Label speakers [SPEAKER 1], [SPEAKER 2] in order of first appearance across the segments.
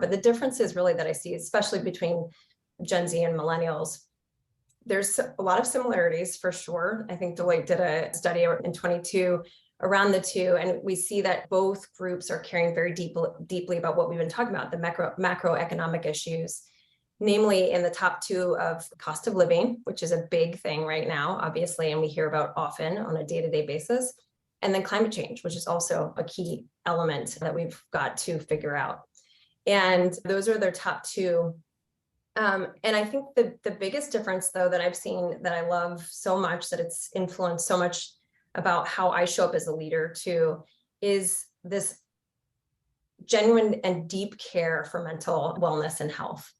[SPEAKER 1] But the differences really that I see, especially between Gen Z and millennials, there's a lot of similarities for sure. I think Deloitte did a study in 22 around the two, and we see that both groups are caring very deeply about what we've been talking about, the macroeconomic issues, namely in the top two of cost of living, which is a big thing right now, obviously, and we hear about often on a day-to-day basis, and then climate change, which is also a key element that we've got to figure out. And those are their top two. And I think the biggest difference, though, that I've seen that I love so much, that it's influenced so much about how I show up as a leader too, is this genuine and deep care for mental wellness and health.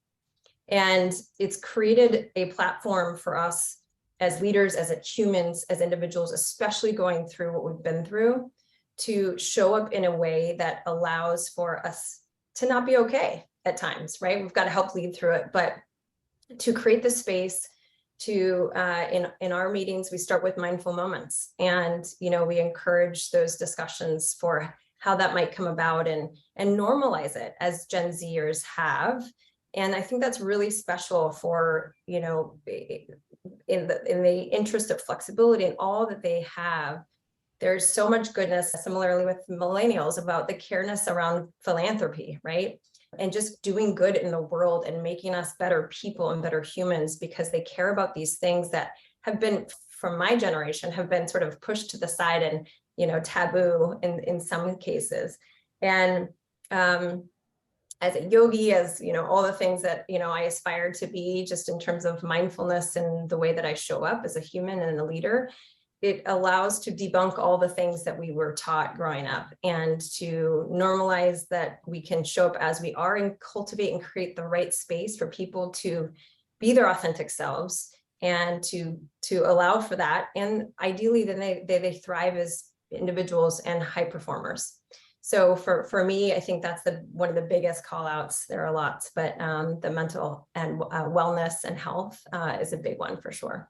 [SPEAKER 1] And it's created a platform for us as leaders, as humans, as individuals, especially going through what we've been through, to show up in a way that allows for us to not be okay at times, right? We've got to help lead through it, but to create the space to, in our meetings, we start with mindful moments, and, we encourage those discussions for how that might come about and normalize it as Gen Zers have. And I think that's really special for, in the interest of flexibility and all that they have. There's so much goodness, similarly with millennials, about the careness around philanthropy, right? And just doing good in the world and making us better people and better humans, because they care about these things that have been, from my generation, have been sort of pushed to the side and, taboo in some cases. And as a yogi, as all the things that I aspire to be, just in terms of mindfulness and the way that I show up as a human and a leader, it allows to debunk all the things that we were taught growing up, and to normalize that we can show up as we are and cultivate and create the right space for people to be their authentic selves, and to allow for that. And ideally, then they thrive as individuals and high performers. So for me, I think that's one of the biggest call outs. There are lots, but the mental and wellness and health is a big one for sure.